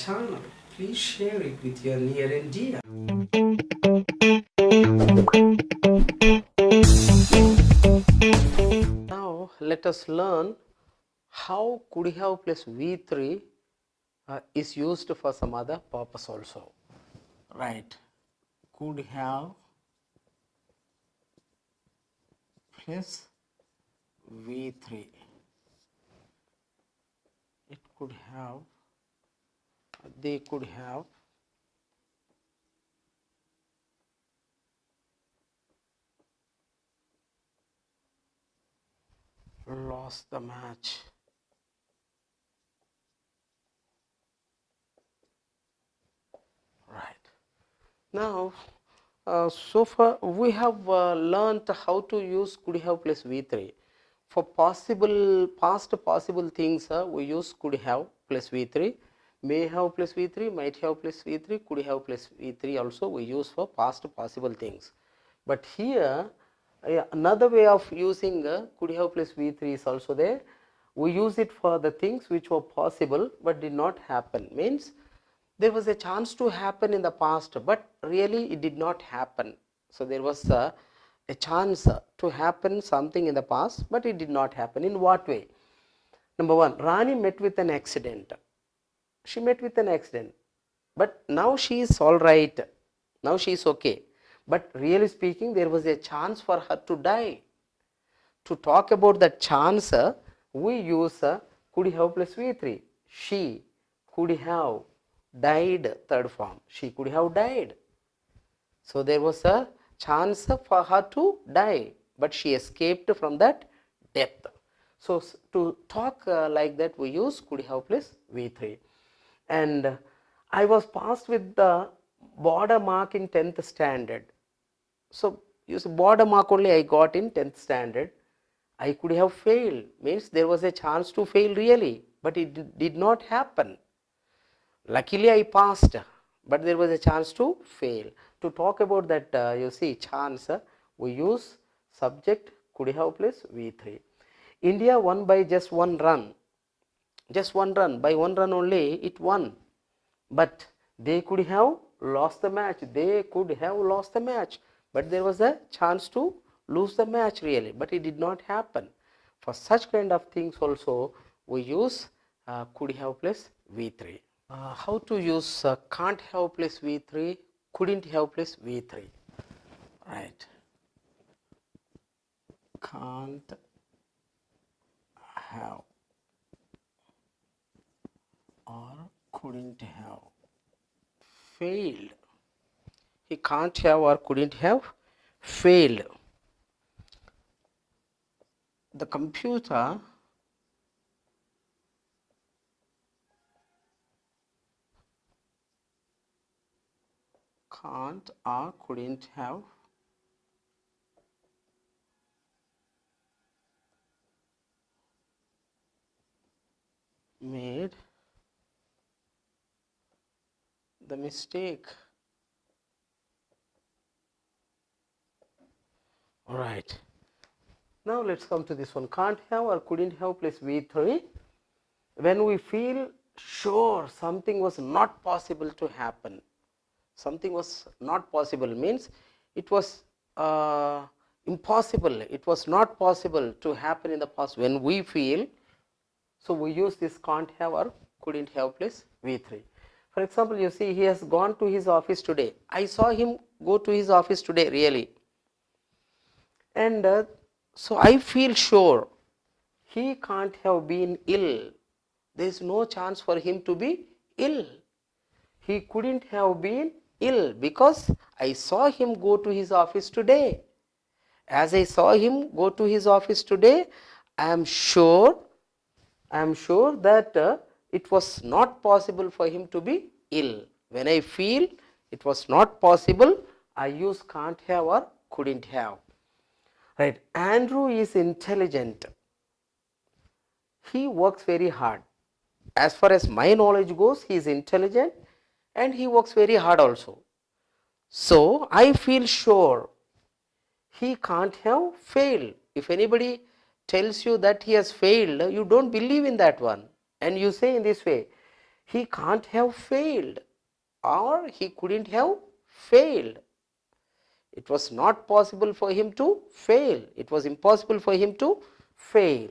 channel. Please share it with your near and dear. Now let us learn how could have plus V3 is used for some other purpose also. Right. Could have plus V3. It could have, they could have lost the match. Right. Now, so far we have learnt how to use could have plus V3. For past possible things, we use could have plus V3. May have plus V3, might have plus V3, could have plus V3 also we use for past possible things. But here, another way of using could have plus V3 is also there. We use it for the things which were possible but did not happen. Means there was a chance to happen in the past, but really it did not happen. So there was a chance to happen something in the past, but it did not happen. In what way? Number one, Rani met with an accident. She met with an accident, but now she is all right. Now she is okay. But really speaking, there was a chance for her to die. To talk about that chance, we use could have plus V3. She could have died, third form. She could have died. So there was a chance for her to die, but she escaped from that death. So to talk like that, we use could have plus V3. And I was passed with the border mark in 10th standard. So use border mark only I got in 10th standard. I could have failed, means there was a chance to fail really, but it did not happen. Luckily I passed, but there was a chance to fail. To talk about that, you see, chance, we use subject could have plus V3. India won by just one run. Just one run, by one run only it won. But they could have lost the match. They could have lost the match. But there was a chance to lose the match really, but it did not happen. For such kind of things also, we use could have plus V3. How to use can't have plus V3, couldn't have plus V3. Right. Can't have or couldn't have. Failed. He can't have or couldn't have failed. The computer can't or couldn't have made the mistake. All right. Now let's come to this one. Can't have or couldn't have plus V3. When we feel sure something was not possible to happen. Something was not possible means it was impossible. It was not possible to happen in the past. When we feel, so we use this can't have or couldn't have plus V3. For example, you see he has gone to his office today. I saw him go to his office today really. And so I feel sure he can't have been ill. There is no chance for him to be ill. He couldn't have been ill because I saw him go to his office today. As I saw him go to his office today, I am sure that it was not possible for him to be ill. When I feel it was not possible, I use can't have or couldn't have. Right. Andrew is intelligent. He works very hard. As far as my knowledge goes, he is intelligent and he works very hard also. So I feel sure he can't have failed. If anybody tells you that he has failed, you don't believe in that one. And you say in this way, He can't have failed, or he couldn't have failed. It was not possible for him to fail. It was impossible for him to fail.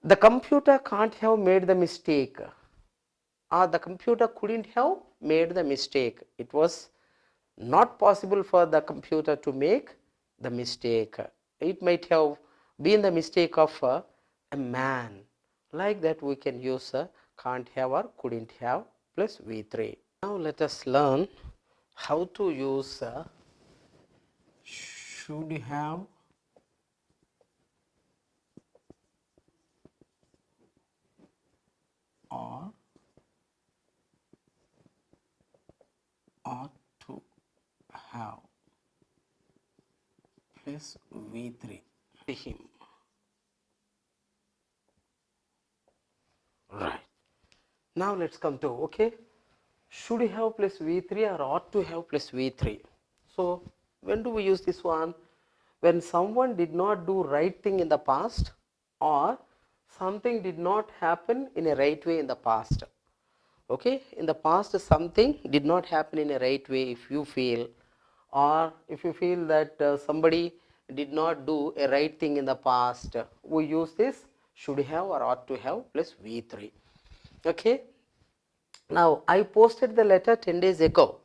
The computer can't have made the mistake, or the computer couldn't have made the mistake. It was not possible for the computer to make the mistake. It might have been the mistake of a man. Like that we can use can't have or couldn't have plus V3. Now let us learn how to use should have or ought to have plus V3 to him. Right. Now let's come to, okay, should have plus V3 or ought to have plus V3. So when do we use this one? When someone did not do right thing in the past, or something did not happen in a right way in the past. Okay, in the past something did not happen in a right way, if you feel, or if you feel that somebody did not do a right thing in the past, we use this should have or ought to have plus V3. Okay, now I posted the letter 10 days ago.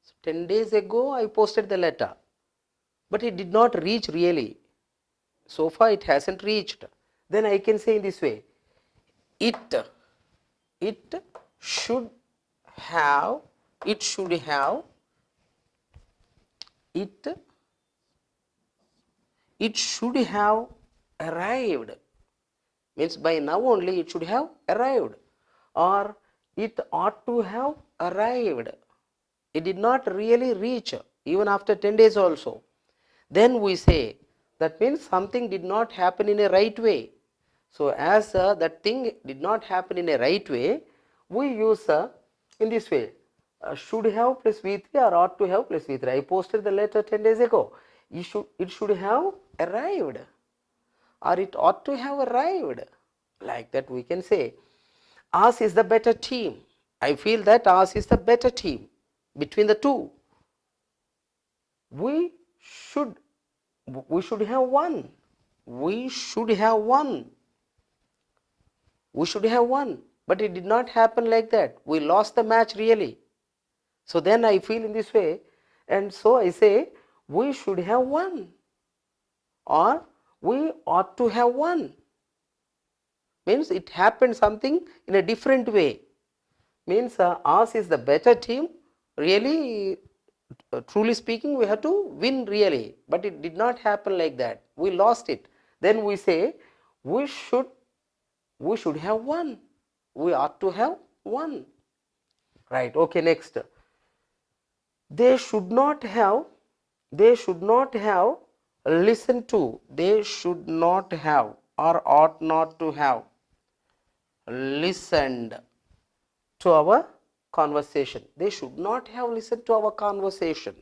So 10 days ago I posted the letter, but it did not reach really. So far it hasn't reached. Then I can say in this way, it should have, it should have, it should have arrived. Means by now only it should have arrived, or it ought to have arrived. It did not really reach even after 10 days also. Then we say that means something did not happen in a right way. So as that thing did not happen in a right way, we use in this way, should have plus V3 or ought to have plus V3. I posted the letter 10 days ago. It should have arrived, or it ought to have arrived. Like that we can say, ours is the better team. I feel that ours is the better team between the two. We should have won. We should have won. We should have won. But it did not happen like that. We lost the match really. So then I feel in this way, and so I say we should have won, or we ought to have won. Means it happened something in a different way. Means ours is the better team. Really, truly speaking, we have to win really, but it did not happen like that. We lost it. Then we say we should have won. We ought to have won. Right. Okay. Next, they should not have listened to. They should not have or ought not to have listened to our conversation. They should not have listened to our conversation,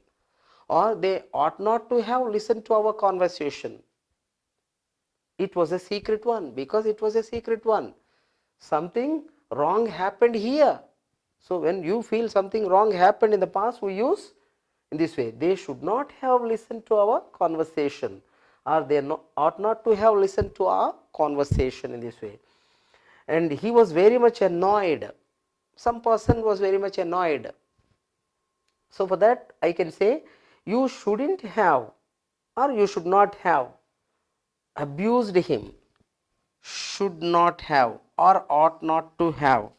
or they ought not to have listened to our conversation. It was a secret one, because it was a secret one. Something wrong happened here. So when you feel something wrong happened in the past, we use in this way, they should not have listened to our conversation, or they ought not to have listened to our conversation in this way. And he was very much annoyed. Some person was very much annoyed. So for that I can say you shouldn't have, or you should not have abused him. Should not have or ought not to have.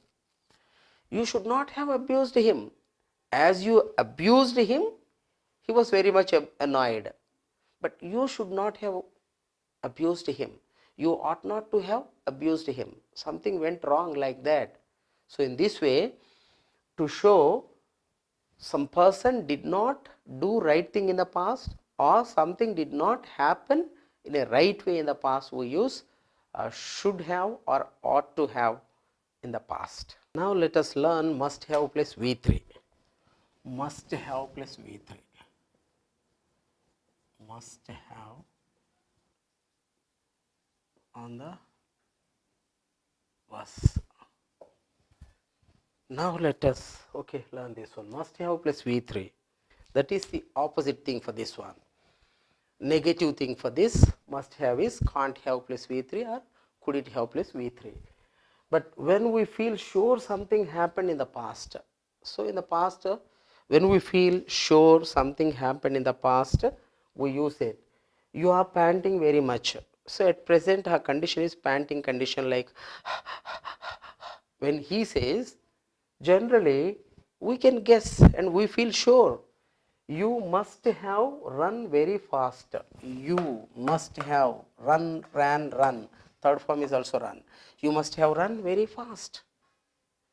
You should not have abused him. As you abused him, he was very much annoyed. But you should not have abused him. You ought not to have abused him. Something went wrong like that. So in this way, to show some person did not do right thing in the past, or something did not happen in a right way in the past, we use should have or ought to have in the past. Now let us learn must have plus V3. Must have plus V3. Must have on the was. Now let us learn this one. Must have plus V3. That is the opposite thing for this one. Negative thing for this must have is can't have plus V3 or could it have plus V3. But when we feel sure something happened in the past, so in the past, when we feel sure something happened in the past, we use it. You are panting very much. So at present, her condition is panting condition, like when he says, generally we can guess and we feel sure. You must have run very fast. You must have run. Third form is also run. You must have run very fast.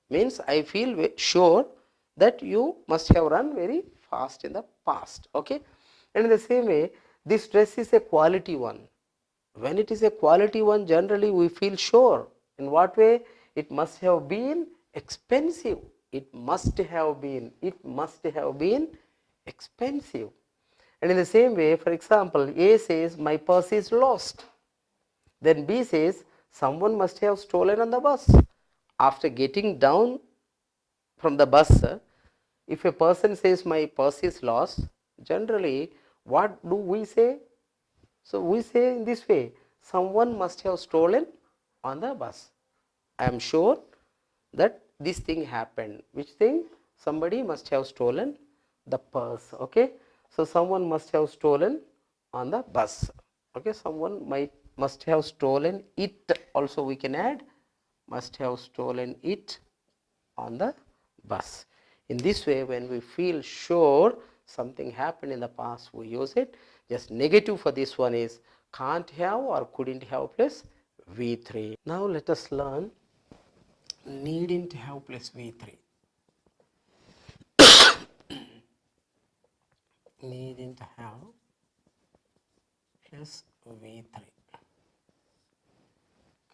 Means I feel sure that you must have run very fast in the past. Okay. And in the same way, this dress is a quality one. When it is a quality one, generally we feel sure. In what way? It must have been expensive. It must have been expensive. And in the same way, for example, A says my purse is lost. Then B says someone must have stolen on the bus. After getting down from the bus, if a person says my purse is lost, generally what do we say? So we say in this way, someone must have stolen on the bus. I am sure that this thing happened. Which thing? Somebody must have stolen the purse. Okay. So someone must have stolen on the bus. Okay. Someone must have stolen it. Also we can add must have stolen it on the bus. In this way, when we feel sure something happened in the past, we use it. Just negative for this one is can't have or couldn't have plus V3. Now let us learn needn't have plus V3. Needn't have plus V3.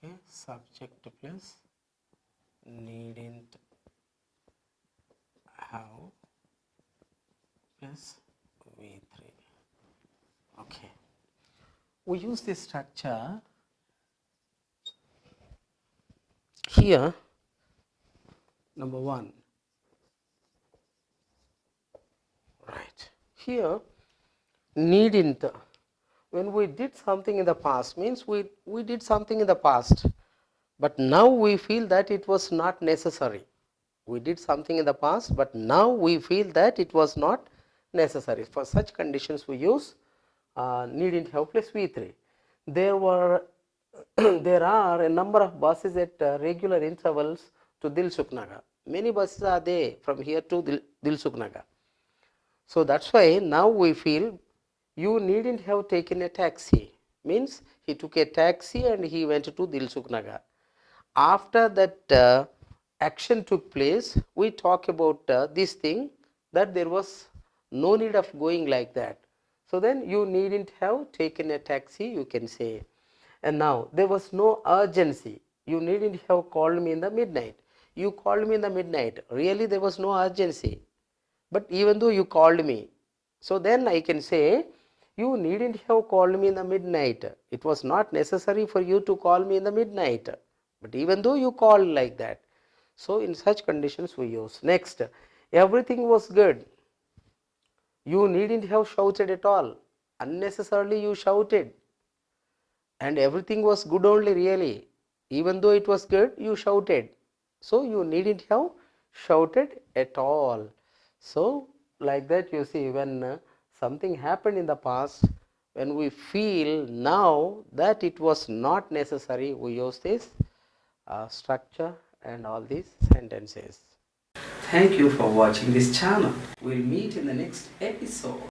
Okay, subject plus needn't have plus V3. Okay. We use this structure here. Number one. Right. Here, needn't. When we did something in the past, means we did something in the past, but now we feel that it was not necessary. We did something in the past, but now we feel that it was not necessary. For such conditions, we use needn't have plus V3. There are a number of buses at regular intervals to Dilsuknagar. Many buses are there from here to Dilsuknagar. So that's why now we feel you needn't have taken a taxi. Means he took a taxi and he went to Dilsuknagar. After that action took place, we talk about this thing that there was no need of going like that. So then you needn't have taken a taxi, you can say. And now there was no urgency. You needn't have called me in the midnight. You called me in the midnight. Really there was no urgency. But even though you called me, so then I can say you needn't have called me in the midnight. It was not necessary for you to call me in the midnight. But even though you called like that. So in such conditions we use. Next, everything was good. You needn't have shouted at all. Unnecessarily you shouted. And everything was good only really. Even though it was good, you shouted. So you needn't have shouted at all. So like that you see, when something happened in the past, when we feel now that it was not necessary, we use this structure and all these sentences. Thank you for watching this channel. We'll meet in the next episode.